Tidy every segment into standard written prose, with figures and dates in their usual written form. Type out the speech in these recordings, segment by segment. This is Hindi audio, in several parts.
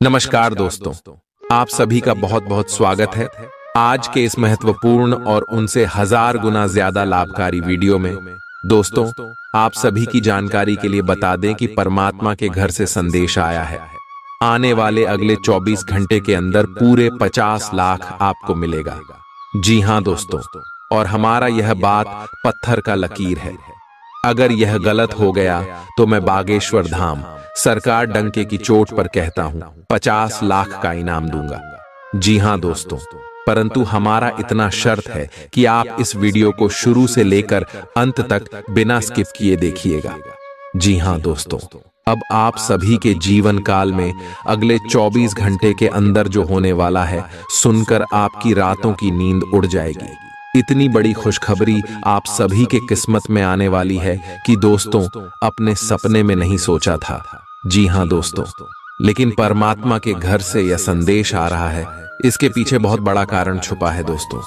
नमस्कार दोस्तों, आप सभी का बहुत बहुत स्वागत है आज के इस महत्वपूर्ण और उनसे 1000 गुना ज्यादा लाभकारी वीडियो में। दोस्तों, आप सभी की जानकारी के लिए बता दें कि परमात्मा के घर से संदेश आया है। आने वाले अगले 24 घंटे के अंदर पूरे 50 लाख आपको मिलेगा। जी हां दोस्तों, और हमारा यह बात पत्थर का लकीर है। अगर यह गलत हो गया तो मैं बागेश्वर धाम सरकार डंके की चोट पर कहता हूं 50 लाख का इनाम दूंगा। जी हां दोस्तों, परंतु हमारा इतना शर्त है कि आप इस वीडियो को शुरू से लेकर अंत तक बिना स्किप किए देखिएगा। जी हां दोस्तों, अब आप सभी के जीवन काल में अगले 24 घंटे के अंदर जो होने वाला है, सुनकर आपकी रातों की नींद उड़ जाएगी। इतनी बड़ी खुशखबरी आप सभी के किस्मत में आने वाली है कि दोस्तों अपने सपने में नहीं सोचा था। जी हां दोस्तों, लेकिन परमात्मा के घर से यह संदेश आ रहा है, इसके पीछे बहुत बड़ा कारण छुपा है दोस्तों।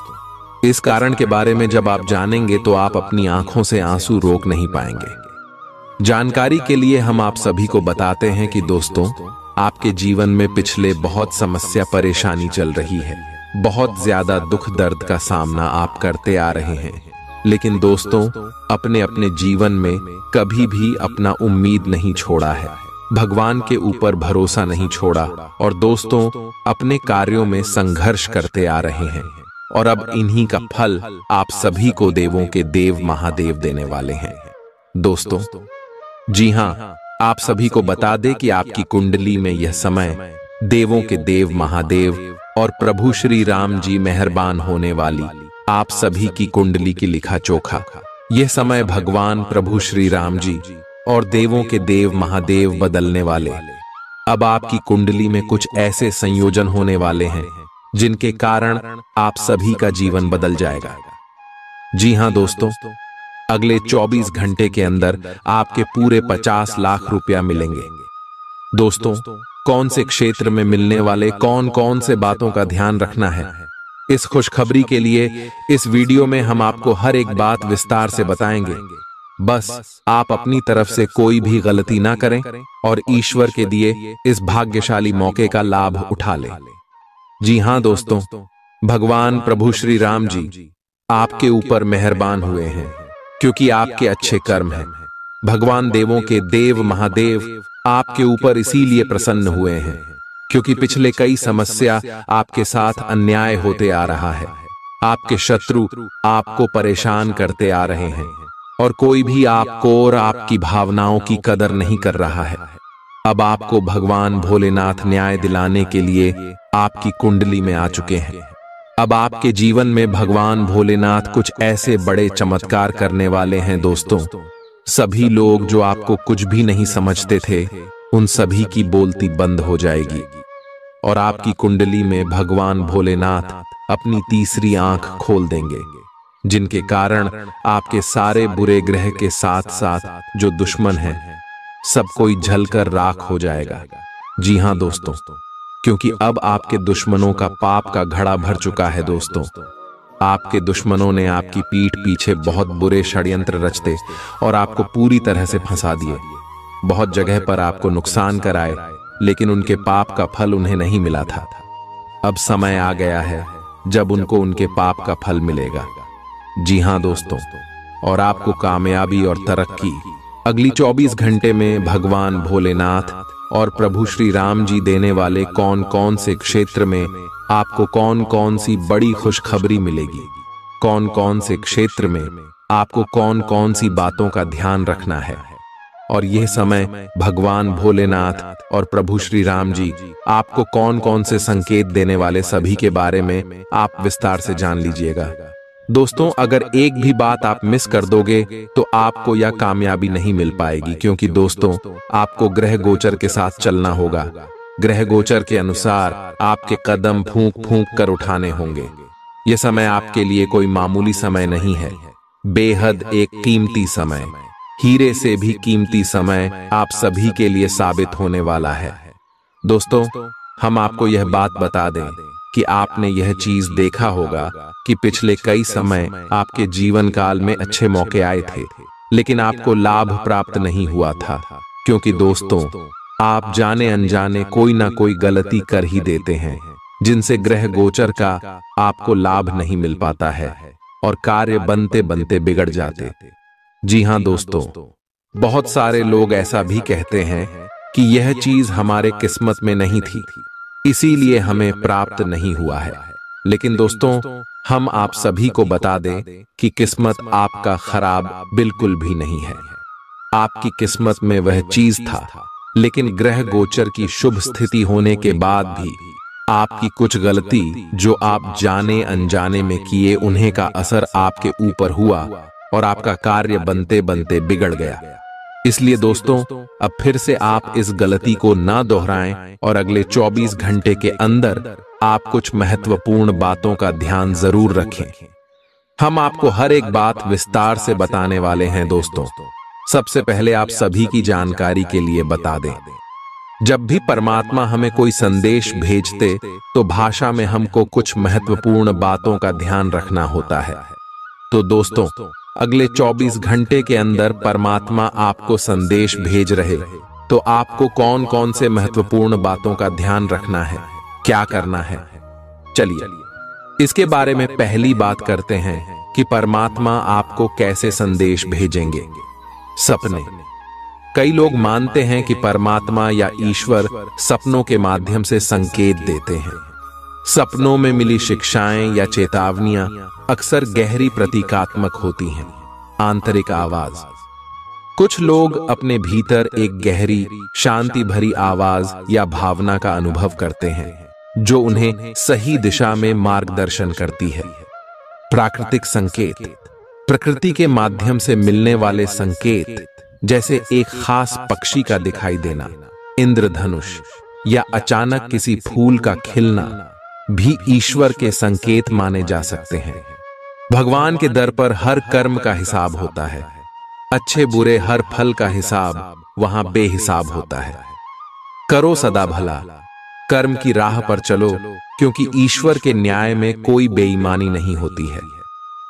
इस कारण के बारे में जब आप जानेंगे तो आप अपनी आंखों से आंसू रोक नहीं पाएंगे। जानकारी के लिए हम आप सभी को बताते हैं कि दोस्तों, आपके जीवन में पिछले बहुत समस्या परेशानी चल रही है, बहुत ज्यादा दुख दर्द का सामना आप करते आ रहे हैं, लेकिन दोस्तों अपने अपने जीवन में कभी भी अपना उम्मीद नहीं छोड़ा है, भगवान के ऊपर भरोसा नहीं छोड़ा, और दोस्तों अपने कार्यों में संघर्ष करते आ रहे हैं। और अब इन्हीं का फल आप सभी को देवों के देव महादेव देने वाले हैं दोस्तों। जी हां, आप सभी को बता दें कि आपकी कुंडली में यह समय देवों के देव महादेव और प्रभु श्री राम जी मेहरबान होने वाली आप सभी की कुंडली की लिखा चोखा। यह समय भगवान प्रभु श्री राम जी और देवों के देव महादेव बदलने वाले। अब आपकी कुंडली में कुछ ऐसे संयोजन होने वाले हैं जिनके कारण आप सभी का जीवन बदल जाएगा। जी हां दोस्तों, अगले 24 घंटे के अंदर आपके पूरे 50 लाख रुपया मिलेंगे। दोस्तों, कौन से क्षेत्र में मिलने वाले कौन कौन से बातों का ध्यान रखना है, इस खुशखबरी के लिए इस वीडियो में हम आपको हर एक बात विस्तार से बताएंगे। बस आप अपनी तरफ से कोई भी गलती ना करें और ईश्वर के दिए इस भाग्यशाली मौके का लाभ उठा लें। जी हां दोस्तों, भगवान प्रभु श्री राम जी आपके ऊपर मेहरबान हुए हैं क्योंकि आपके अच्छे कर्म हैं। भगवान देवों के देव महादेव आपके ऊपर इसीलिए प्रसन्न हुए हैं क्योंकि पिछले कई समस्या आपके साथ अन्याय होते आ रहा है। आपके शत्रु आपको परेशान करते आ रहे हैं और कोई भी आपको और आपकी भावनाओं की कदर नहीं कर रहा है। अब आपको भगवान भोलेनाथ न्याय दिलाने के लिए आपकी कुंडली में आ चुके हैं। अब आपके जीवन में भगवान भोलेनाथ कुछ ऐसे बड़े चमत्कार करने वाले हैं दोस्तों। सभी लोग जो आपको कुछ भी नहीं समझते थे, उन सभी की बोलती बंद हो जाएगी और आपकी कुंडली में भगवान भोलेनाथ अपनी तीसरी आंख खोल देंगे, जिनके कारण आपके सारे बुरे ग्रह के साथ साथ जो दुश्मन हैं, सब कोई जलकर राख हो जाएगा। जी हां दोस्तों, क्योंकि अब आपके दुश्मनों का पाप का घड़ा भर चुका है दोस्तों। आपके दुश्मनों ने आपकी पीठ पीछे बहुत बुरे षड्यंत्र रचते और आपको पूरी तरह से फंसा दिए। बहुत जगह पर आपको नुकसान कराए, लेकिन उनके पाप का फल उन्हें नहीं मिला था। अब समय आ गया है जब उनको उनके पाप का फल मिलेगा। जी हां दोस्तों, और आपको कामयाबी और तरक्की अगली 24 घंटे में भगवान भोलेनाथ और प्रभु श्री राम जी देने वाले कौन कौन से क्षेत्र में आपको कौन कौन सी बड़ी खुशखबरी मिलेगी, कौन कौन से क्षेत्र में आपको कौन कौन सी बातों का ध्यान रखना है। और यह समय भगवान भोलेनाथ और प्रभु श्री राम जी आपको कौन कौन से संकेत देने वाले, सभी के बारे में आप विस्तार से जान लीजिएगा। दोस्तों, अगर एक भी बात आप मिस कर दोगे तो आपको यह कामयाबी नहीं मिल पाएगी, क्योंकि दोस्तों आपको ग्रह गोचर के साथ चलना होगा। ग्रह गोचर के अनुसार आपके कदम फूंक फूंक कर उठाने होंगे। यह समय आपके लिए कोई मामूली समय नहीं है, बेहद एक कीमती समय, हीरे से भी कीमती समय आप सभी के लिए साबित होने वाला है। दोस्तों, हम आपको यह बात बता दें कि आपने यह चीज देखा होगा कि पिछले कई समय आपके जीवन काल में अच्छे मौके आए थे, लेकिन आपको लाभ प्राप्त नहीं हुआ था, क्योंकि दोस्तों आप जाने अनजाने कोई ना कोई गलती कर ही देते हैं, जिनसे ग्रह गोचर का आपको लाभ नहीं मिल पाता है और कार्य बनते बनते बिगड़ जाते। जी हां दोस्तों, बहुत सारे लोग ऐसा भी कहते हैं कि यह चीज हमारे किस्मत में नहीं थी, इसीलिए हमें प्राप्त नहीं हुआ है। लेकिन दोस्तों, हम आप सभी को बता दें कि किस्मत आपका खराब बिल्कुल भी नहीं है। आपकी किस्मत में वह चीज था, लेकिन ग्रह गोचर की शुभ स्थिति होने के बाद भी आपकी कुछ गलती जो आप जाने अनजाने में किए, उन्हें का असर आपके ऊपर हुआ और आपका कार्य बनते बनते बिगड़ गया। इसलिए दोस्तों, अब फिर से आप इस गलती को ना दोहराएं और अगले 24 घंटे के अंदर आप कुछ महत्वपूर्ण बातों का ध्यान जरूर रखें। हम आपको हर एक बात विस्तार से बताने वाले हैं दोस्तों। सबसे पहले आप सभी की जानकारी के लिए बता दें, जब भी परमात्मा हमें कोई संदेश भेजते तो भाषा में हमको कुछ महत्वपूर्ण बातों का ध्यान रखना होता है। तो दोस्तों, अगले 24 घंटे के अंदर परमात्मा आपको संदेश भेज रहे, तो आपको कौन कौन से महत्वपूर्ण बातों का ध्यान रखना है, क्या करना है, चलिए इसके बारे में पहली बात करते हैं कि परमात्मा आपको कैसे संदेश भेजेंगे। सपने। कई लोग मानते हैं कि परमात्मा या ईश्वर सपनों के माध्यम से संकेत देते हैं। सपनों में मिली शिक्षाएं या चेतावनियां अक्सर गहरी प्रतीकात्मक होती हैं। आंतरिक आवाज। कुछ लोग अपने भीतर एक गहरी शांति भरी आवाज या भावना का अनुभव करते हैं, जो उन्हें सही दिशा में मार्गदर्शन करती है। प्राकृतिक संकेत। प्रकृति के माध्यम से मिलने वाले संकेत, जैसे एक खास पक्षी का दिखाई देना, इंद्रधनुष या अचानक किसी फूल का खिलना, भी ईश्वर के संकेत माने जा सकते हैं। भगवान के दर पर हर कर्म का हिसाब होता है। अच्छे बुरे हर फल का हिसाब वहां बेहिसाब होता है। करो सदा भला, कर्म की राह पर चलो, क्योंकि ईश्वर के न्याय में कोई बेईमानी नहीं होती है।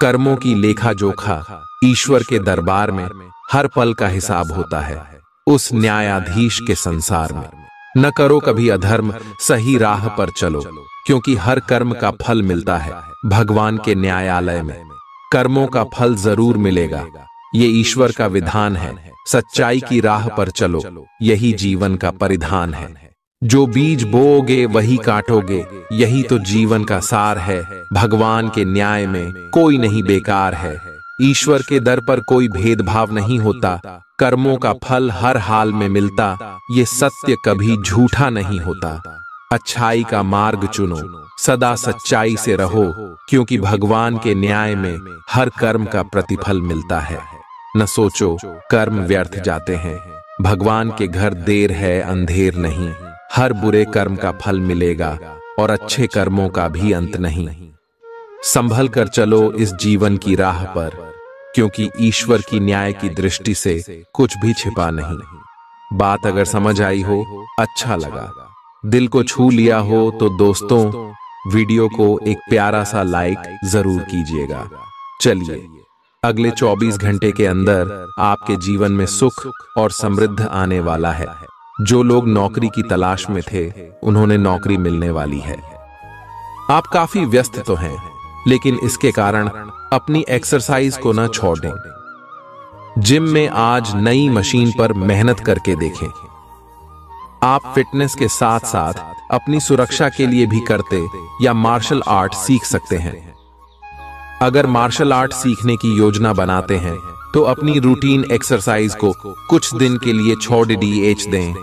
कर्मों की लेखा जोखा ईश्वर के दरबार में हर पल का हिसाब होता है, उस न्यायाधीश के संसार में। न करो कभी अधर्म, सही राह पर चलो, क्योंकि हर कर्म का फल मिलता है भगवान के न्यायालय में। कर्मों का फल जरूर मिलेगा, ये ईश्वर का विधान है। सच्चाई की राह पर चलो, यही जीवन का परिधान है। जो बीज बोओगे वही काटोगे, यही तो जीवन का सार है। भगवान के न्याय में कोई नहीं बेकार है। ईश्वर के दर पर कोई भेदभाव नहीं होता। कर्मों का फल हर हाल में मिलता, ये सत्य कभी झूठा नहीं होता। अच्छाई का मार्ग चुनो, सदा सच्चाई से रहो, क्योंकि भगवान के न्याय में हर कर्म का प्रतिफल मिलता है। न सोचो कर्म व्यर्थ जाते हैं, भगवान के घर देर है अंधेर नहीं। हर बुरे कर्म का फल मिलेगा और अच्छे कर्मों का भी अंत नहीं। संभल कर चलो इस जीवन की राह पर, क्योंकि ईश्वर की न्याय की दृष्टि से कुछ भी छिपा नहीं। बात अगर समझ आई हो, अच्छा लगा, दिल को छू लिया हो, तो दोस्तों वीडियो को एक प्यारा सा लाइक जरूर कीजिएगा। चलिए, अगले 24 घंटे के अंदर आपके जीवन में सुख और समृद्धि आने वाला है। जो लोग नौकरी की तलाश में थे, उन्होंने नौकरी मिलने वाली है। आप काफी व्यस्त तो हैं, लेकिन इसके कारण अपनी एक्सरसाइज को ना छोड़ दें। जिम में आज नई मशीन पर मेहनत करके देखें। आप फिटनेस के साथ साथ अपनी सुरक्षा के लिए भी करते या मार्शल आर्ट सीख सकते हैं। अगर मार्शल आर्ट सीखने की योजना बनाते हैं, तो अपनी रूटीन एक्सरसाइज को कुछ दिन के लिए छोड़ दें।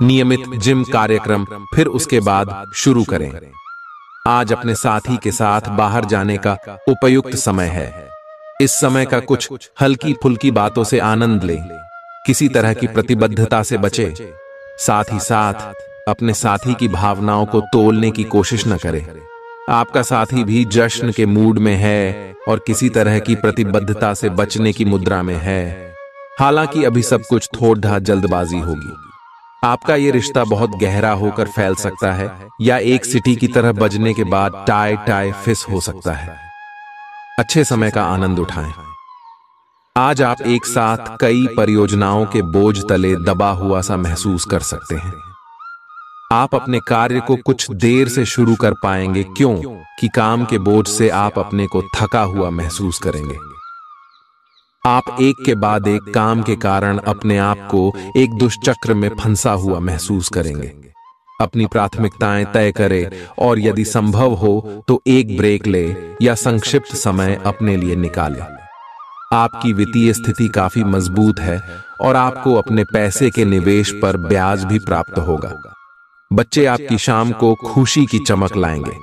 नियमित जिम कार्यक्रम फिर उसके बाद शुरू करें। आज अपने साथी के साथ बाहर जाने का उपयुक्त समय है। इस समय का कुछ हल्की फुल्की बातों से आनंद लें, किसी तरह की प्रतिबद्धता से बचें। साथ ही साथ अपने साथी की भावनाओं को तोलने की कोशिश न करें। आपका साथी भी जश्न के मूड में है और किसी तरह की प्रतिबद्धता से बचने की मुद्रा में है। हालांकि अभी सब कुछ थोड़ा जल्दबाजी होगी। आपका ये रिश्ता बहुत गहरा होकर फैल सकता है, या एक सिटी की तरह बजने के बाद टाई फिस हो सकता है। अच्छे समय का आनंद उठाएं। आज आप एक साथ कई परियोजनाओं के बोझ तले दबा हुआ सा महसूस कर सकते हैं। आप अपने कार्य को कुछ देर से शुरू कर पाएंगे, क्यों कि काम के बोझ से आप अपने को थका हुआ महसूस करेंगे। आप एक के बाद एक काम के कारण अपने आप को एक दुष्चक्र में फंसा हुआ महसूस करेंगे। अपनी प्राथमिकताएं तय करें और यदि संभव हो तो एक ब्रेक ले या संक्षिप्त समय अपने लिए निकालें। आपकी वित्तीय स्थिति काफी मजबूत है और आपको अपने पैसे के निवेश पर ब्याज भी प्राप्त होगा। बच्चे आपकी शाम को खुशी की चमक लाएंगे।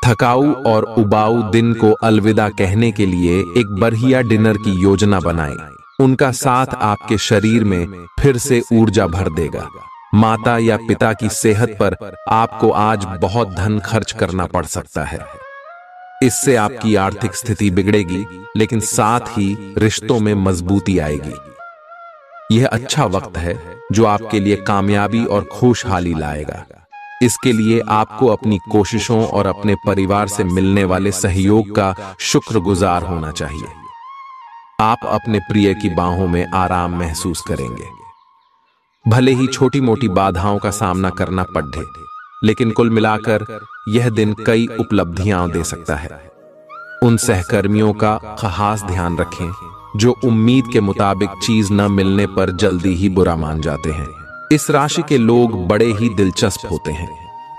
थकाऊ और उबाऊ दिन को अलविदा कहने के लिए एक बढ़िया डिनर की योजना बनाएं। उनका साथ आपके शरीर में फिर से ऊर्जा भर देगा। माता या पिता की सेहत पर आपको आज बहुत धन खर्च करना पड़ सकता है। इससे आपकी आर्थिक स्थिति बिगड़ेगी, लेकिन साथ ही रिश्तों में मजबूती आएगी। यह अच्छा वक्त है जो आपके लिए कामयाबी और खुशहाली लाएगा। इसके लिए आपको अपनी कोशिशों और अपने परिवार से मिलने वाले सहयोग का शुक्रगुजार होना चाहिए। आप अपने प्रिय की बाहों में आराम महसूस करेंगे। भले ही छोटी मोटी बाधाओं का सामना करना पड़े, लेकिन कुल मिलाकर यह दिन कई उपलब्धियां दे सकता है। उन सहकर्मियों का खास ध्यान रखें जो उम्मीद के मुताबिक चीज न मिलने पर जल्दी ही बुरा मान जाते हैं। इस राशि के लोग बड़े ही दिलचस्प होते हैं।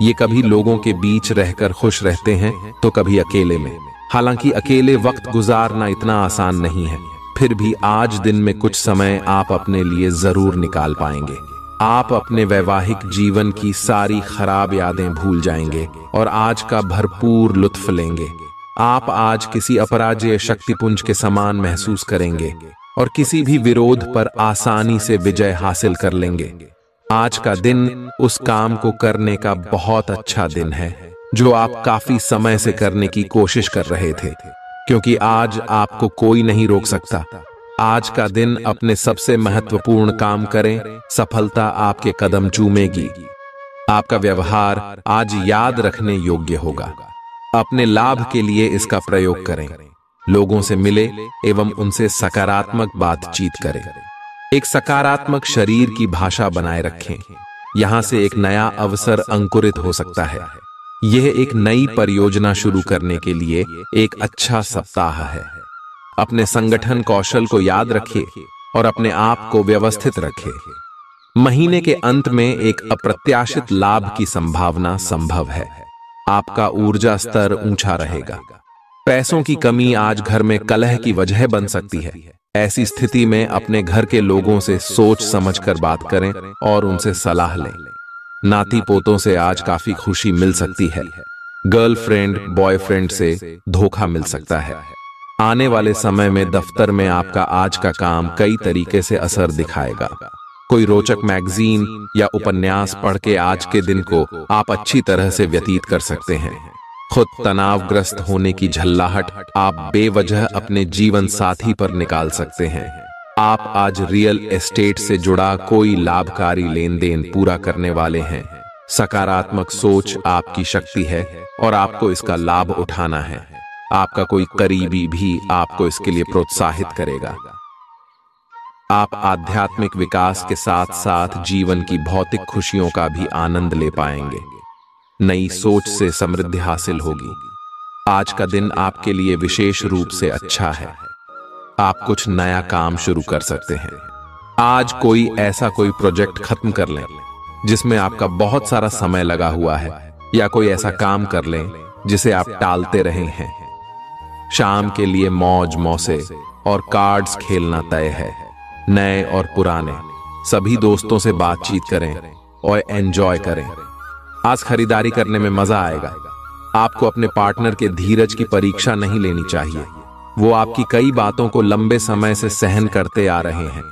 ये कभी लोगों के बीच रहकर खुश रहते हैं तो कभी अकेले में। हालांकि अकेले वक्त गुजारना इतना आसान नहीं है, फिर भी आज दिन में कुछ समय आप अपने लिए जरूर निकाल पाएंगे। आप अपने वैवाहिक जीवन की सारी खराब यादें भूल जाएंगे और आज का भरपूर लुत्फ लेंगे। आप आज किसी अपराजेय शक्तिपुंज के समान महसूस करेंगे और किसी भी विरोध पर आसानी से विजय हासिल कर लेंगे। आज का दिन उस काम को करने का बहुत अच्छा दिन है जो आप काफी समय से करने की कोशिश कर रहे थे, क्योंकि आज आपको कोई नहीं रोक सकता। आज का दिन अपने सबसे महत्वपूर्ण काम करें, सफलता आपके कदम चूमेगी। आपका व्यवहार आज याद रखने योग्य होगा। अपने लाभ के लिए इसका प्रयोग करें। लोगों से मिले एवं उनसे सकारात्मक बातचीत करें। एक सकारात्मक शरीर की भाषा बनाए रखें। यहां से एक नया अवसर अंकुरित हो सकता है। यह एक नई परियोजना शुरू करने के लिए एक अच्छा सप्ताह है। अपने संगठन कौशल को याद रखिए और अपने आप को व्यवस्थित रखें। महीने के अंत में एक अप्रत्याशित लाभ की संभावना संभव है। आपका ऊर्जा स्तर ऊंचा रहेगा। पैसों की कमी आज घर में कलह की वजह बन सकती है। ऐसी स्थिति में अपने घर के लोगों से सोच समझकर बात करें और उनसे सलाह लें। नाती पोतों से आज काफी खुशी मिल सकती है। गर्लफ्रेंड बॉयफ्रेंड से धोखा मिल सकता है। आने वाले समय में दफ्तर में आपका आज का काम कई तरीके से असर दिखाएगा। कोई रोचक मैगजीन या उपन्यास पढ़ के आज के दिन को आप अच्छी तरह से व्यतीत कर सकते हैं। खुद तनावग्रस्त होने की झल्लाहट आप बेवजह अपने जीवन साथी पर निकाल सकते हैं। आप आज रियल एस्टेट से जुड़ा कोई लाभकारी लेन देन पूरा करने वाले हैं। सकारात्मक सोच आपकी शक्ति है और आपको इसका लाभ उठाना है। आपका कोई करीबी भी आपको इसके लिए प्रोत्साहित करेगा। आप आध्यात्मिक विकास के साथ साथ जीवन की भौतिक खुशियों का भी आनंद ले पाएंगे। नई सोच से समृद्धि हासिल होगी। आज का दिन आपके लिए विशेष रूप से अच्छा है। आप कुछ नया काम शुरू कर सकते हैं। आज कोई प्रोजेक्ट खत्म कर लें जिसमें आपका बहुत सारा समय लगा हुआ है, या कोई ऐसा काम कर लें जिसे आप टालते रहे हैं। शाम के लिए मौज मौसे और कार्ड्स खेलना तय है। नए और पुराने सभी दोस्तों से बातचीत करें और एंजॉय करें। आज खरीदारी करने में मजा आएगा। आपको अपने पार्टनर के धीरज की परीक्षा नहीं लेनी चाहिए। वो आपकी कई बातों को लंबे समय से सहन करते आ रहे हैं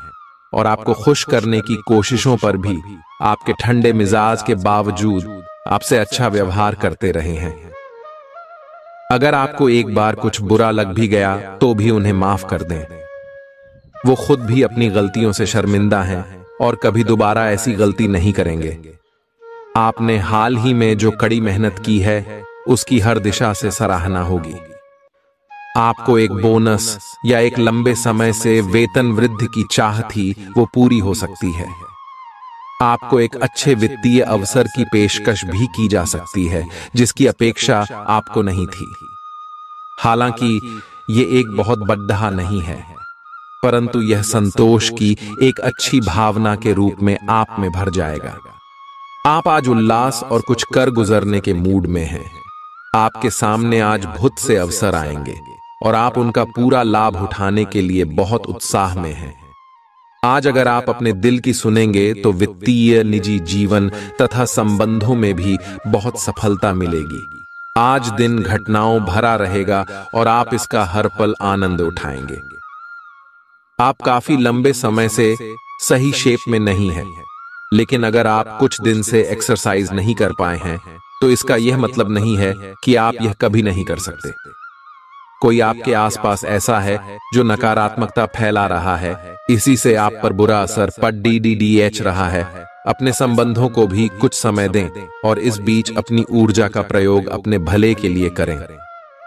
और आपको खुश करने की कोशिशों पर भी आपके ठंडे मिजाज के बावजूद आपसे अच्छा व्यवहार करते रहे हैं। अगर आपको एक बार कुछ बुरा लग भी गया तो भी उन्हें माफ कर दें। वो खुद भी अपनी गलतियों से शर्मिंदा हैं और कभी दोबारा ऐसी गलती नहीं करेंगे। आपने हाल ही में जो कड़ी मेहनत की है उसकी हर दिशा से सराहना होगी। आपको एक बोनस या एक लंबे समय से वेतन वृद्धि की चाह थी, वो पूरी हो सकती है। आपको एक अच्छे वित्तीय अवसर की पेशकश भी की जा सकती है जिसकी अपेक्षा आपको नहीं थी। हालांकि ये एक बहुत बड़ा नहीं है, परंतु यह संतोष की एक अच्छी भावना के रूप में आप में भर जाएगा। आप आज उल्लास और कुछ कर गुजरने के मूड में हैं। आपके सामने आज बहुत से अवसर आएंगे और आप उनका पूरा लाभ उठाने के लिए बहुत उत्साह में हैं। आज अगर आप अपने दिल की सुनेंगे तो वित्तीय, निजी जीवन तथा संबंधों में भी बहुत सफलता मिलेगी। आज दिन घटनाओं भरा रहेगा और आप इसका हर पल आनंद उठाएंगे। आप काफी लंबे समय से सही शेप में नहीं हैं, लेकिन अगर आप कुछ दिन से एक्सरसाइज नहीं कर पाए हैं तो इसका यह मतलब नहीं है कि आप यह कभी नहीं कर सकते। कोई आपके आसपास ऐसा है जो नकारात्मकता फैला रहा है, इसी से आप पर बुरा असर पड़ रहा है। अपने संबंधों को भी कुछ समय दें और इस बीच अपनी ऊर्जा का प्रयोग अपने भले के लिए करें।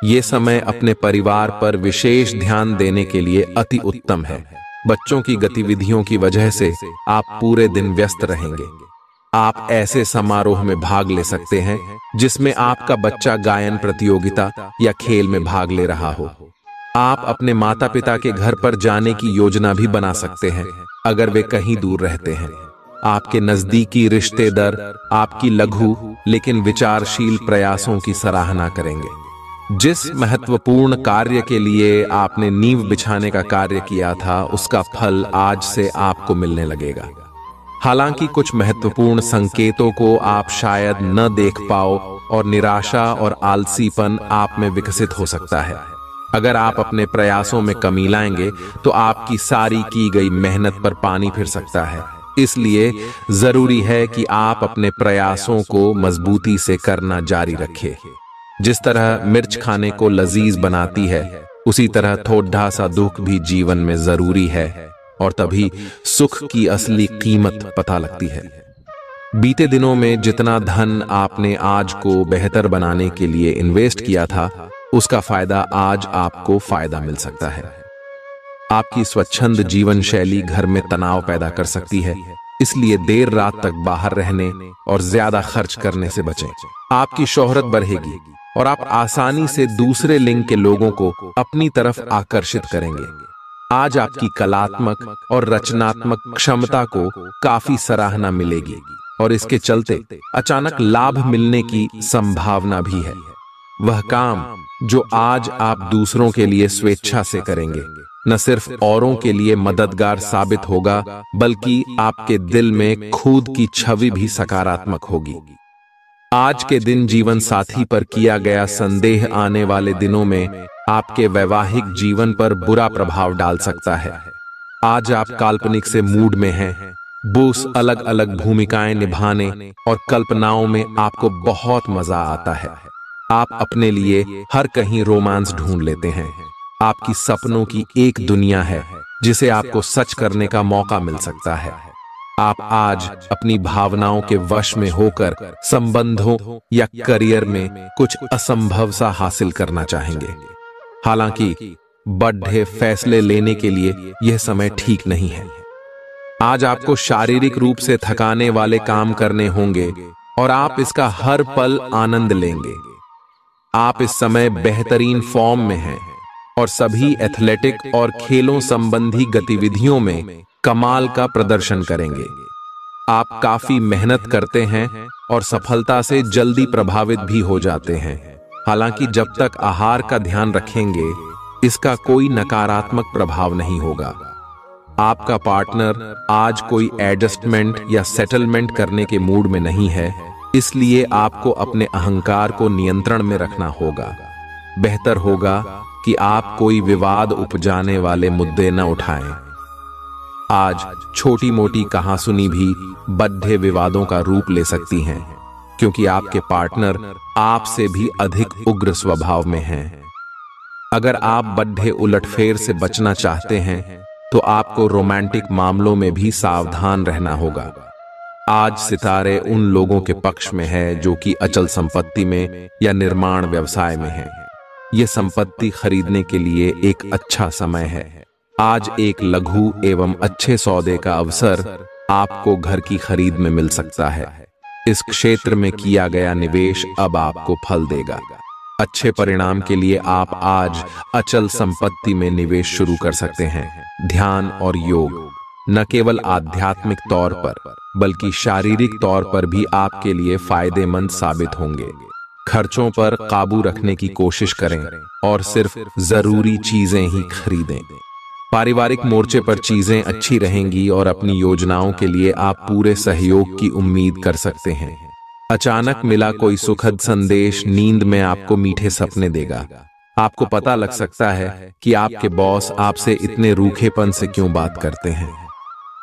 ये समय अपने परिवार पर विशेष ध्यान देने के लिए अति उत्तम है। बच्चों की गतिविधियों की वजह से आप पूरे दिन व्यस्त रहेंगे। आप ऐसे समारोह में भाग ले सकते हैं जिसमें आपका बच्चा गायन प्रतियोगिता या खेल में भाग ले रहा हो। आप अपने माता पिता के घर पर जाने की योजना भी बना सकते हैं अगर वे कहीं दूर रहते हैं। आपके नजदीकी रिश्तेदार आपकी लघु लेकिन विचारशील प्रयासों की सराहना करेंगे। जिस महत्वपूर्ण कार्य के लिए आपने नींव बिछाने का कार्य किया था, उसका फल आज से आपको मिलने लगेगा। हालांकि कुछ महत्वपूर्ण संकेतों को आप शायद न देख पाओ और निराशा और आलसीपन आप में विकसित हो सकता है। अगर आप अपने प्रयासों में कमी लाएंगे तो आपकी सारी की गई मेहनत पर पानी फिर सकता है। इसलिए जरूरी है कि आप अपने प्रयासों को मजबूती से करना जारी रखें। जिस तरह मिर्च खाने को लजीज बनाती है, उसी तरह थोड़ा सा दुख भी जीवन में जरूरी है और तभी सुख की असली कीमत पता लगती है। बीते दिनों में जितना धन आपने आज को बेहतर बनाने के लिए इन्वेस्ट किया था, उसका फायदा आज आपको फायदा मिल सकता है। आपकी स्वच्छंद जीवन शैली घर में तनाव पैदा कर सकती है, इसलिए देर रात तक बाहर रहने और ज्यादा खर्च करने से बचें। आपकी शोहरत बढ़ेगी और आप आसानी से दूसरे लिंग के लोगों को अपनी तरफ आकर्षित करेंगे। आज आपकी कलात्मक और रचनात्मक क्षमता को काफी सराहना मिलेगी और इसके चलते अचानक लाभ मिलने की संभावना भी है। वह काम जो आज आप दूसरों के लिए स्वेच्छा से करेंगे, न सिर्फ औरों के लिए मददगार साबित होगा, बल्कि आपके दिल में खुद की छवि भी सकारात्मक होगी। आज के दिन जीवन साथी पर किया गया संदेह आने वाले दिनों में आपके वैवाहिक जीवन पर बुरा प्रभाव डाल सकता है। आज आप काल्पनिक से मूड में हैं। बोस अलग अलग भूमिकाएं निभाने और कल्पनाओं में आपको बहुत मजा आता है। आप अपने लिए हर कहीं रोमांस ढूंढ लेते हैं। आपकी सपनों की एक दुनिया है जिसे आपको सच करने का मौका मिल सकता है। आप आज अपनी भावनाओं के वश में होकर संबंधों या करियर में कुछ असंभव सा हासिल करना चाहेंगे। हालांकि बड़े फैसले लेने के लिए यह समय ठीक नहीं है। आज आपको शारीरिक रूप से थकाने वाले काम करने होंगे और आप इसका हर पल आनंद लेंगे। आप इस समय बेहतरीन फॉर्म में हैं और सभी एथलेटिक और खेलों संबंधी गतिविधियों में कमाल का प्रदर्शन करेंगे। आप काफी मेहनत करते हैं और सफलता से जल्दी प्रभावित भी हो जाते हैं। हालांकि जब तक आहार का ध्यान रखेंगे, इसका कोई नकारात्मक प्रभाव नहीं होगा। आपका पार्टनर आज कोई एडजस्टमेंट या सेटलमेंट करने के मूड में नहीं है, इसलिए आपको अपने अहंकार को नियंत्रण में रखना होगा। बेहतर होगा कि आप कोई विवाद उपजाने वाले मुद्दे न उठाएं। आज छोटी मोटी कहासुनी भी बड़े विवादों का रूप ले सकती हैं, क्योंकि आपके पार्टनर आपसे भी अधिक उग्र स्वभाव में हैं। अगर आप बड़े उलटफेर से बचना चाहते हैं तो आपको रोमांटिक मामलों में भी सावधान रहना होगा। आज सितारे उन लोगों के पक्ष में है जो कि अचल संपत्ति में या निर्माण व्यवसाय में हैं। ये संपत्ति खरीदने के लिए एक अच्छा समय है। आज एक लघु एवं अच्छे सौदे का अवसर आपको घर की खरीद में मिल सकता है। इस क्षेत्र में किया गया निवेश अब आपको फल देगा। अच्छे परिणाम के लिए आप आज अचल संपत्ति में निवेश शुरू कर सकते हैं। ध्यान और योग न केवल आध्यात्मिक तौर पर बल्कि शारीरिक तौर पर भी आपके लिए फायदेमंद साबित होंगे। खर्चों पर काबू रखने की कोशिश करें और सिर्फ जरूरी चीजें ही खरीदें। पारिवारिक मोर्चे पर चीजें अच्छी रहेंगी और अपनी योजनाओं के लिए आप पूरे सहयोग की उम्मीद कर सकते हैं। अचानक मिला कोई सुखद संदेश नींद में आपको मीठे सपने देगा। आपको पता लग सकता है कि आपके बॉस आपसे इतने रूखेपन से क्यों बात करते हैं।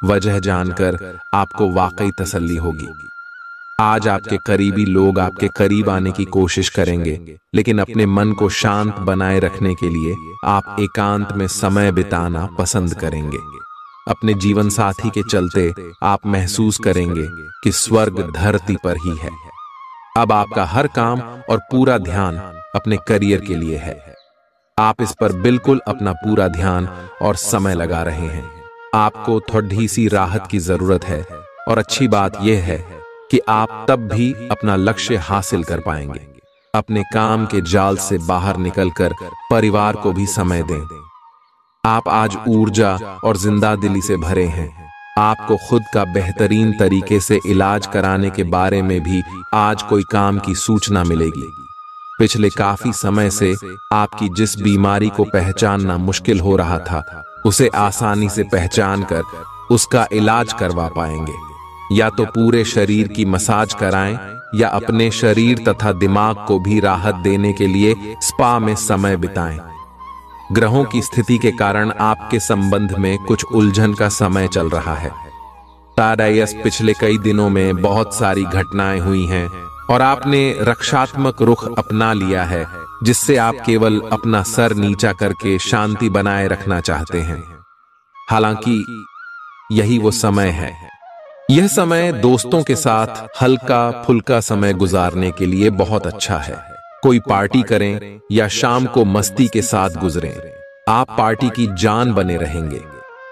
वजह जानकर आपको वाकई तसल्ली होगी। आज आपके करीबी लोग आपके करीब आने की कोशिश करेंगे, लेकिन अपने मन को शांत बनाए रखने के लिए आप एकांत में समय बिताना पसंद करेंगे। अपने जीवन साथी के चलते आप महसूस करेंगे कि स्वर्ग धरती पर ही है। अब आपका हर काम और पूरा ध्यान अपने करियर के लिए है। आप इस पर बिल्कुल अपना पूरा ध्यान और समय लगा रहे हैं। आपको थोड़ी सी राहत की जरूरत है और अच्छी बात यह है कि आप तब भी अपना लक्ष्य हासिल कर पाएंगे। अपने काम के जाल से बाहर निकलकर परिवार को भी समय दें। आप आज ऊर्जा और जिंदादिली से भरे हैं। आपको खुद का बेहतरीन तरीके से इलाज कराने के बारे में भी आज कोई काम की सूचना मिलेगी। पिछले काफी समय से आपकी जिस बीमारी को पहचानना मुश्किल हो रहा था, उसे आसानी से पहचान कर उसका इलाज करवा पाएंगे। या तो पूरे शरीर की मसाज कराएं या अपने शरीर तथा दिमाग को भी राहत देने के लिए स्पा में समय बिताएं। ग्रहों की स्थिति के कारण आपके संबंध में कुछ उलझन का समय चल रहा है। तारायस पिछले कई दिनों में बहुत सारी घटनाएं हुई हैं और आपने रक्षात्मक रुख अपना लिया है, जिससे आप केवल अपना सर नीचा करके शांति बनाए रखना चाहते हैं। हालांकि यही वो समय है। यह समय दोस्तों के साथ हल्का फुल्का समय गुजारने के लिए बहुत अच्छा है। कोई पार्टी करें या शाम को मस्ती के साथ गुजरें। आप पार्टी की जान बने रहेंगे।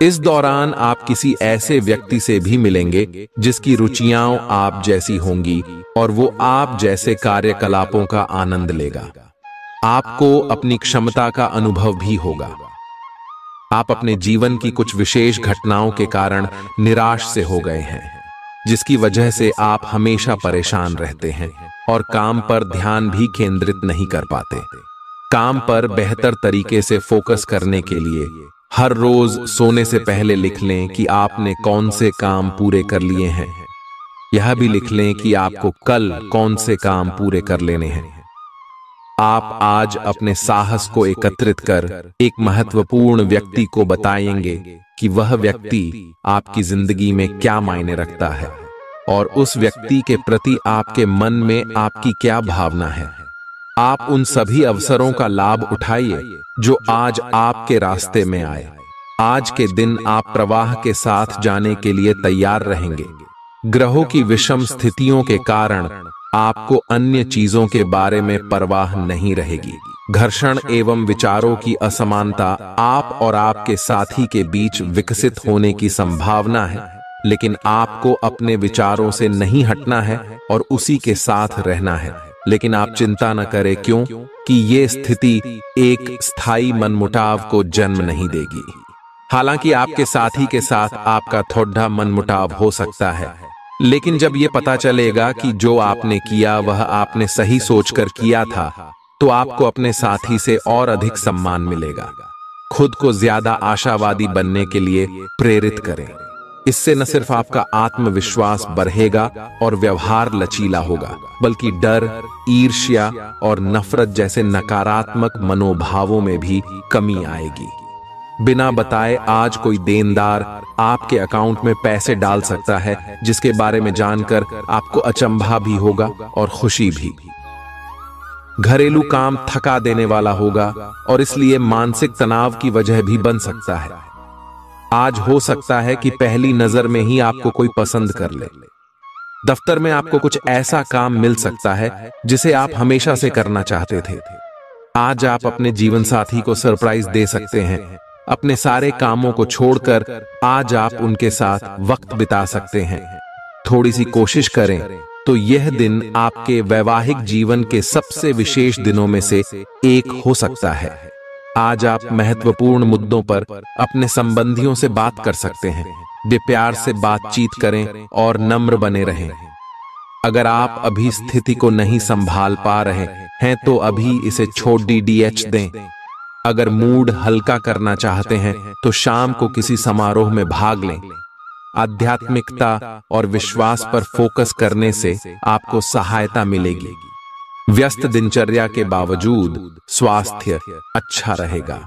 इस दौरान आप किसी ऐसे व्यक्ति से भी मिलेंगे जिसकी रुचियां आप जैसी होंगी और वो आप जैसे कार्यकलापों का आनंद लेगा। आपको अपनी क्षमता का अनुभव भी होगा। आप अपने जीवन की कुछ विशेष घटनाओं के कारण निराश से हो गए हैं, जिसकी वजह से आप हमेशा परेशान रहते हैं और काम पर ध्यान भी केंद्रित नहीं कर पाते। काम पर बेहतर तरीके से फोकस करने के लिए हर रोज सोने से पहले लिख लें कि आपने कौन से काम पूरे कर लिए हैं। यह भी लिख लें कि आपको कल कौन से काम पूरे कर लेने हैं। आप आज अपने साहस को एकत्रित कर एक महत्वपूर्ण व्यक्ति को बताएंगे कि वह व्यक्ति आपकी जिंदगी में क्या मायने रखता है और उस व्यक्ति के प्रति आपके मन में आपकी क्या भावना है। आप उन सभी अवसरों का लाभ उठाइए जो आज आपके रास्ते में आए। आज के दिन आप प्रवाह के साथ जाने के लिए तैयार रहेंगे। ग्रहों की विषम स्थितियों के कारण आपको अन्य चीजों के बारे में परवाह नहीं रहेगी। घर्षण एवं विचारों की असमानता आप और आपके साथी के बीच विकसित होने की संभावना है, लेकिन आपको अपने विचारों से नहीं हटना है और उसी के साथ रहना है। लेकिन आप चिंता न करें, क्यों कि ये स्थिति एक स्थायी मनमुटाव को जन्म नहीं देगी। हालांकि आपके साथी के साथ आपका थोड़ा मनमुटाव हो सकता है, लेकिन जब ये पता चलेगा कि जो आपने किया वह आपने सही सोचकर किया था, तो आपको अपने साथी से और अधिक सम्मान मिलेगा। खुद को ज्यादा आशावादी बनने के लिए प्रेरित करें। इससे न सिर्फ आपका आत्मविश्वास बढ़ेगा और व्यवहार लचीला होगा, बल्कि डर, ईर्ष्या और नफरत जैसे नकारात्मक मनोभावों में भी कमी आएगी। बिना बताए आज कोई देनदार आपके अकाउंट में पैसे डाल सकता है, जिसके बारे में जानकर आपको अचंभा भी होगा और खुशी भी। घरेलू काम थका देने वाला होगा और इसलिए मानसिक तनाव की वजह भी बन सकता है। आज हो सकता है कि पहली नजर में ही आपको कोई पसंद कर ले। दफ्तर में आपको कुछ ऐसा काम मिल सकता है जिसे आप हमेशा से करना चाहते थे। आज आप अपने जीवन साथी को सरप्राइज दे सकते हैं। अपने सारे कामों को छोड़कर आज आप उनके साथ वक्त बिता सकते हैं। थोड़ी सी कोशिश करें तो यह दिन आपके वैवाहिक जीवन के सबसे विशेष दिनों में से एक हो सकता है। आज आप महत्वपूर्ण मुद्दों पर अपने संबंधियों से बात कर सकते हैं। वे प्यार से बातचीत करें और नम्र बने रहें। अगर आप अभी स्थिति को नहीं संभाल पा रहे हैं तो अभी इसे छोड़ DDH दें। अगर मूड हल्का करना चाहते हैं तो शाम को किसी समारोह में भाग लें। आध्यात्मिकता और विश्वास पर फोकस करने से आपको सहायता मिलेगी। व्यस्त दिनचर्या के बावजूद स्वास्थ्य अच्छा रहेगा।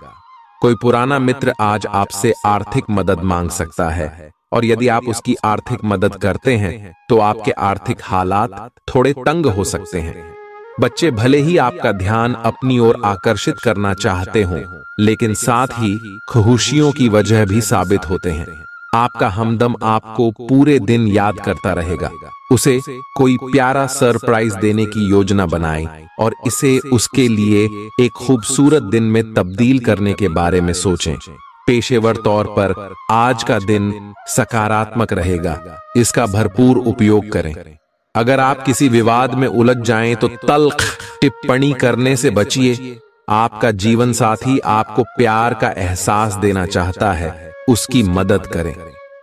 कोई पुराना मित्र आज आपसे आर्थिक मदद मांग सकता है और यदि आप उसकी आर्थिक मदद करते हैं तो आपके आर्थिक हालात थोड़े तंग हो सकते हैं। बच्चे भले ही आपका ध्यान अपनी ओर आकर्षित करना चाहते हों, लेकिन साथ ही खुशियों की वजह भी साबित होते हैं। आपका हमदम आपको पूरे दिन याद करता रहेगा। उसे कोई प्यारा सरप्राइज देने की योजना बनाएं और इसे उसके लिए एक खूबसूरत दिन में तब्दील करने के बारे में सोचें। पेशेवर तौर पर आज का दिन सकारात्मक रहेगा। इसका भरपूर उपयोग करें। अगर आप किसी विवाद में उलझ जाएं तो तल्ख टिप्पणी करने से बचिए। आपका जीवन साथी आपको प्यार का एहसास देना चाहता है, उसकी मदद करें।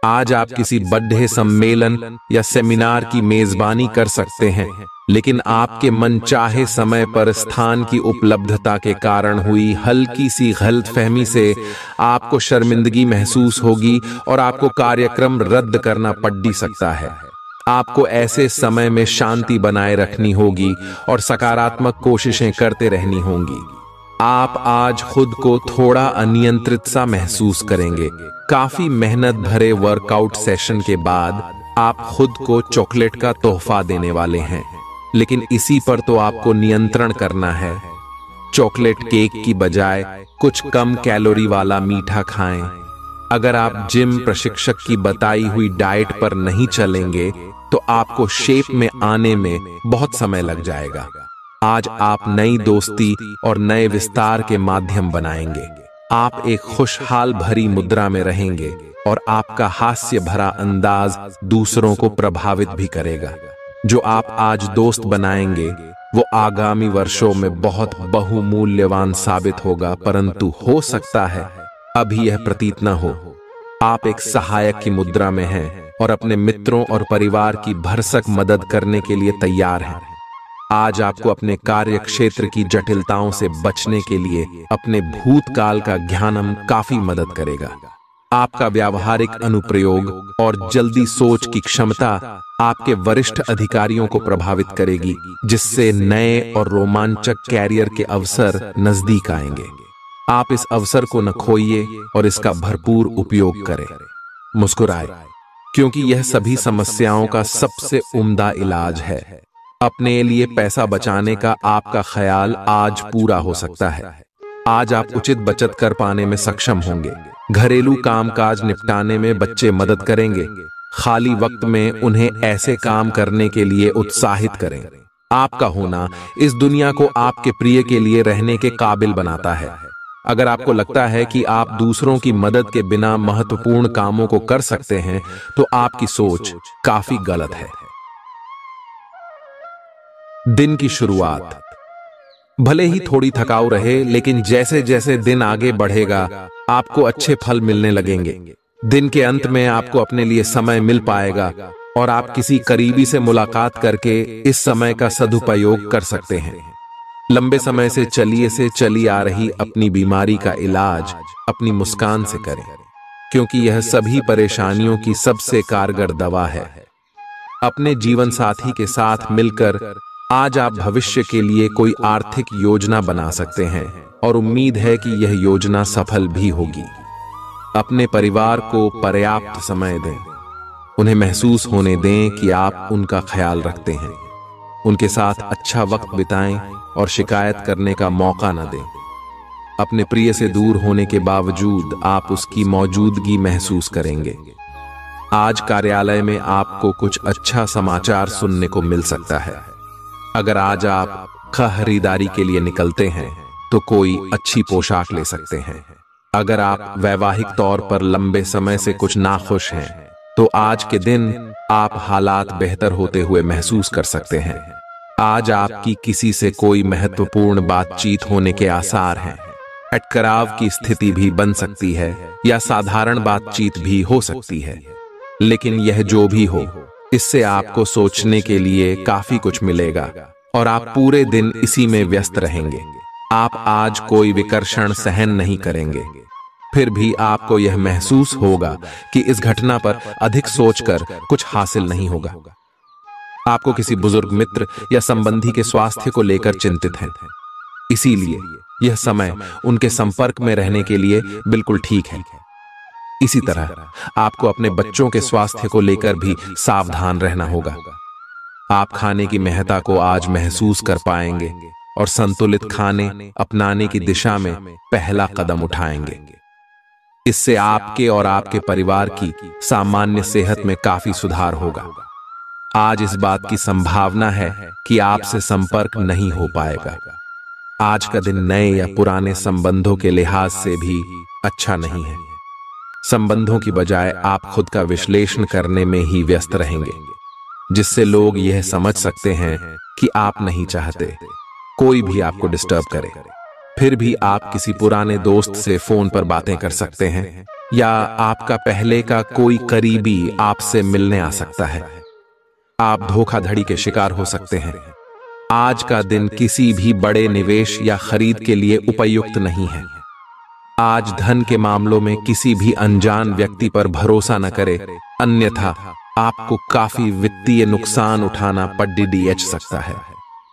आज आप किसी बर्थडे सम्मेलन या सेमिनार की मेजबानी कर सकते हैं, लेकिन आपके मनचाहे समय पर स्थान की उपलब्धता के कारण हुई हल्की सी गलतफहमी से आपको शर्मिंदगी महसूस होगी और आपको कार्यक्रम रद्द करना पड़ भी सकता है। आपको ऐसे समय में शांति बनाए रखनी होगी और सकारात्मक कोशिशें करते रहनी होंगी। आप आज खुद को थोड़ा अनियंत्रित सा महसूस करेंगे। काफी मेहनत भरे वर्कआउट सेशन के बाद आप खुद को चॉकलेट का तोहफा देने वाले हैं, लेकिन इसी पर तो आपको नियंत्रण करना है। चॉकलेट केक की बजाय कुछ कम कैलोरी वाला मीठा खाएं। अगर आप जिम प्रशिक्षक की बताई हुई डाइट पर नहीं चलेंगे तो आपको शेप में आने में बहुत समय लग जाएगा। आज आप नई दोस्ती और नए विस्तार के माध्यम बनाएंगे। आप एक खुशहाल भरी मुद्रा में रहेंगे और आपका हास्य भरा अंदाज दूसरों को प्रभावित भी करेगा। जो आप आज दोस्त बनाएंगे वो आगामी वर्षों में बहुत बहुमूल्यवान साबित होगा, परंतु हो सकता है अभी यह प्रतीत न हो। आप एक सहायक की मुद्रा में हैं और अपने मित्रों और परिवार की भरसक मदद करने के लिए तैयार हैं। आज आपको अपने कार्य क्षेत्र की जटिलताओं से बचने के लिए अपने भूतकाल का ज्ञानम काफी मदद करेगा। आपका व्यावहारिक अनुप्रयोग और जल्दी सोच की क्षमता आपके वरिष्ठ अधिकारियों को प्रभावित करेगी, जिससे नए और रोमांचक कैरियर के अवसर नजदीक आएंगे। आप इस अवसर को न खोइए और इसका भरपूर उपयोग करें। मुस्कुराएं, क्योंकि यह सभी समस्याओं का सबसे उम्दा इलाज है। अपने लिए पैसा बचाने का आपका ख्याल आज पूरा हो सकता है। आज आप उचित बचत कर पाने में सक्षम होंगे। घरेलू कामकाज निपटाने में बच्चे मदद करेंगे। खाली वक्त में उन्हें ऐसे काम करने के लिए उत्साहित करें। आपका होना इस दुनिया को आपके प्रिय के लिए रहने के काबिल बनाता है। अगर आपको लगता है कि आप दूसरों की मदद के बिना महत्वपूर्ण कामों को कर सकते हैं तो आपकी सोच काफी गलत है। दिन की शुरुआत भले ही थोड़ी थकाऊ रहे, लेकिन जैसे जैसे दिन आगे बढ़ेगा आपको अच्छे फल मिलने लगेंगे। दिन के अंत में आपको अपने लिए समय मिल पाएगा और आप किसी करीबी से मुलाकात करके इस समय का सदुपयोग कर सकते हैं। लंबे समय से चली आ रही अपनी बीमारी का इलाज अपनी मुस्कान से करें, क्योंकि यह सभी परेशानियों की सबसे कारगर दवा है। अपने जीवन साथी के साथ मिलकर आज आप भविष्य के लिए कोई आर्थिक योजना बना सकते हैं और उम्मीद है कि यह योजना सफल भी होगी। अपने परिवार को पर्याप्त समय दें। उन्हें महसूस होने दें कि आप उनका ख्याल रखते हैं। उनके साथ अच्छा वक्त बिताएं और शिकायत करने का मौका न दें। अपने प्रिय से दूर होने के बावजूद आप उसकी मौजूदगी महसूस करेंगे। आज कार्यालय में आपको कुछ अच्छा समाचार सुनने को मिल सकता है। अगर आज आप खरीदारी के लिए निकलते हैं तो कोई अच्छी पोशाक ले सकते हैं। अगर आप वैवाहिक तौर पर लंबे समय से कुछ नाखुश हैं, तो आज के दिन आप हालात बेहतर होते हुए महसूस कर सकते हैं। आज आपकी किसी से कोई महत्वपूर्ण बातचीत होने के आसार हैं। अटकराव की स्थिति भी बन सकती है या साधारण बातचीत भी हो सकती है, लेकिन यह जो भी हो, इससे आपको सोचने के लिए काफी कुछ मिलेगा और आप पूरे दिन इसी में व्यस्त रहेंगे। आप आज कोई विकर्षण सहन नहीं करेंगे। फिर भी आपको यह महसूस होगा कि इस घटना पर अधिक सोचकर कुछ हासिल नहीं होगा। आपको किसी बुजुर्ग मित्र या संबंधी के स्वास्थ्य को लेकर चिंतित हैं, इसीलिए यह समय उनके संपर्क में रहने के लिए बिल्कुल ठीक है। इसी तरह आपको अपने बच्चों के स्वास्थ्य को लेकर भी सावधान रहना होगा। आप खाने की महत्ता को आज महसूस कर पाएंगे और संतुलित खाने अपनाने की दिशा में पहला कदम उठाएंगे। इससे आपके और आपके परिवार की सामान्य सेहत में काफी सुधार होगा। आज इस बात की संभावना है कि आपसे संपर्क नहीं हो पाएगा। आज का दिन नए या पुराने संबंधों के लिहाज से भी अच्छा नहीं है। संबंधों की बजाय आप खुद का विश्लेषण करने में ही व्यस्त रहेंगे, जिससे लोग यह समझ सकते हैं कि आप नहीं चाहते कोई भी आपको डिस्टर्ब करे। फिर भी आप किसी पुराने दोस्त से फोन पर बातें कर सकते हैं या आपका पहले का कोई करीबी आपसे मिलने आ सकता है। आप धोखाधड़ी के शिकार हो सकते हैं। आज का दिन किसी भी बड़े निवेश या खरीद के लिए उपयुक्त नहीं है। आज धन के मामलों में किसी भी अनजान व्यक्ति पर भरोसा न करें, अन्यथा आपको काफी वित्तीय नुकसान उठाना पड़ सकता है।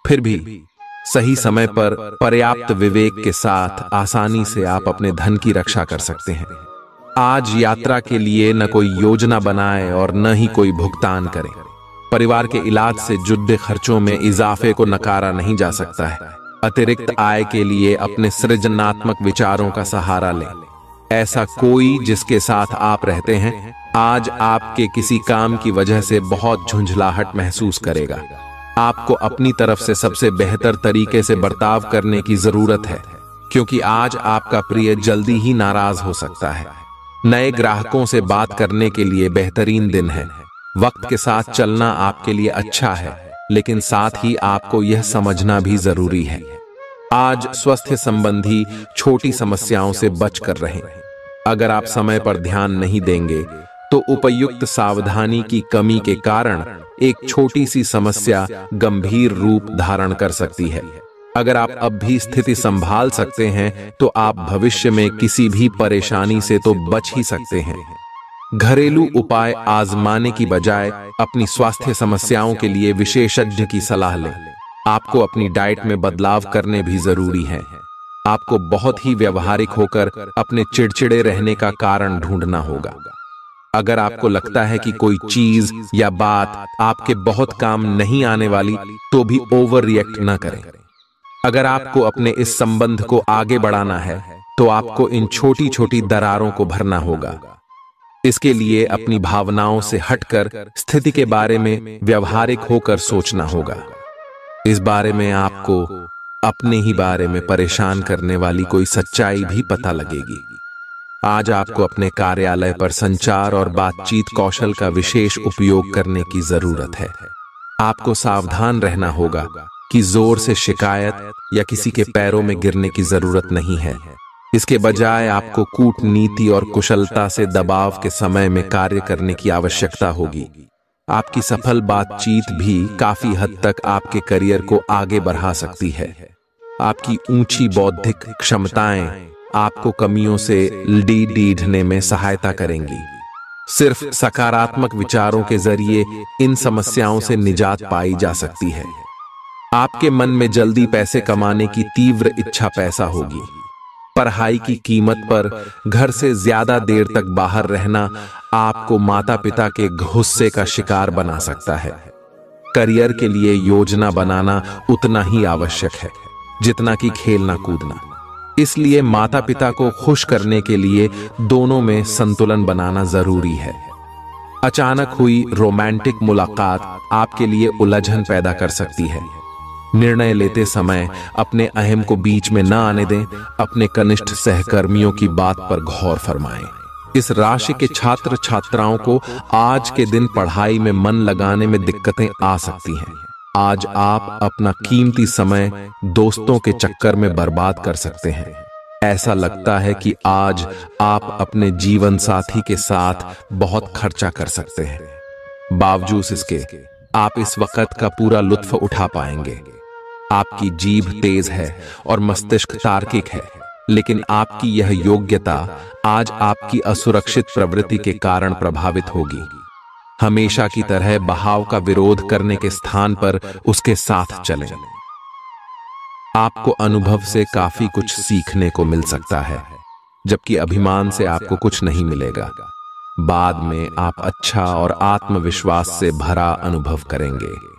फिर भी सही समय पर पर्याप्त विवेक के साथ आसानी से आप अपने धन की रक्षा कर सकते हैं। आज यात्रा के लिए न कोई योजना बनाएं और न ही कोई भुगतान करें। परिवार के इलाज से जुड़े खर्चों में इजाफे को नकारा नहीं जा सकता है। अतिरिक्त आय के लिए अपने सृजनात्मक विचारों का सहारा लें। ऐसा कोई जिसके साथ आप रहते हैं आज आपके किसी काम की वजह से बहुत झुंझलाहट महसूस करेगा। आपको अपनी तरफ से सबसे बेहतर तरीके से बर्ताव करने की जरूरत है, क्योंकि आज आपका प्रिय जल्दी ही नाराज हो सकता है। नए ग्राहकों से बात करने के लिए बेहतरीन दिन है। वक्त के साथ चलना आपके लिए अच्छा है, लेकिन साथ ही आपको यह समझना भी जरूरी है। आज स्वास्थ्य संबंधी छोटी समस्याओं से बचकर रहें। अगर आप समय पर ध्यान नहीं देंगे तो उपयुक्त सावधानी की कमी के कारण एक छोटी सी समस्या गंभीर रूप धारण कर सकती है। अगर आप अब भी स्थिति संभाल सकते हैं तो आप भविष्य में किसी भी परेशानी से तो बच ही सकते हैं। घरेलू उपाय आजमाने की बजाय अपनी स्वास्थ्य समस्याओं के लिए विशेषज्ञ की सलाह लें। आपको अपनी डाइट में बदलाव करने भी जरूरी है। आपको बहुत ही व्यवहारिक होकर अपने चिड़चिड़े रहने का कारण ढूंढना होगा। अगर आपको लगता है कि कोई चीज या बात आपके बहुत काम नहीं आने वाली, तो भी ओवर रिएक्ट न करें। अगर आपको अपने इस संबंध को आगे बढ़ाना है तो आपको इन छोटी छोटी दरारों को भरना होगा। इसके लिए अपनी भावनाओं से हटकर स्थिति के बारे में व्यवहारिक होकर सोचना होगा। इस बारे में आपको अपने ही बारे में परेशान करने वाली कोई सच्चाई भी पता लगेगी। आज आपको अपने कार्यालय पर संचार और बातचीत कौशल का विशेष उपयोग करने की जरूरत है। आपको सावधान रहना होगा कि जोर से शिकायत या किसी के पैरों में गिरने की जरूरत नहीं है। इसके बजाय आपको कूटनीति और कुशलता से दबाव के समय में कार्य करने की आवश्यकता होगी। आपकी सफल बातचीत भी काफी हद तक आपके करियर को आगे बढ़ा सकती है। आपकी ऊंची बौद्धिक क्षमताएं आपको कमियों से ढीढ़ने में सहायता करेंगी। सिर्फ सकारात्मक विचारों के जरिए इन समस्याओं से निजात पाई जा सकती है। आपके मन में जल्दी पैसे कमाने की तीव्र इच्छा पैदा होगी। पढ़ाई की कीमत पर घर से ज्यादा देर तक बाहर रहना आपको माता पिता के गुस्से का शिकार बना सकता है। करियर के लिए योजना बनाना उतना ही आवश्यक है जितना कि खेलना कूदना। इसलिए माता पिता को खुश करने के लिए दोनों में संतुलन बनाना जरूरी है। अचानक हुई रोमांटिक मुलाकात आपके लिए उलझन पैदा कर सकती है। निर्णय लेते समय अपने अहम को बीच में न आने दें। अपने कनिष्ठ सहकर्मियों की बात पर गौर फरमाएं। इस राशि के छात्र छात्राओं को आज के दिन पढ़ाई में मन लगाने में दिक्कतें आ सकती हैं। आज आप अपना कीमती समय दोस्तों के चक्कर में बर्बाद कर सकते हैं। ऐसा लगता है कि आज आप अपने जीवन साथी के साथ बहुत खर्चा कर सकते हैं। बावजूद इसके आप इस वक्त का पूरा लुत्फ उठा पाएंगे। आपकी जीभ तेज है और मस्तिष्क तार्किक है, लेकिन आपकी यह योग्यता आज आपकी असुरक्षित प्रवृत्ति के कारण प्रभावित होगी। हमेशा की तरह बहाव का विरोध करने के स्थान पर उसके साथ चलें। आपको अनुभव से काफी कुछ सीखने को मिल सकता है, जबकि अभिमान से आपको कुछ नहीं मिलेगा। बाद में आप अच्छा और आत्मविश्वास से भरा अनुभव करेंगे।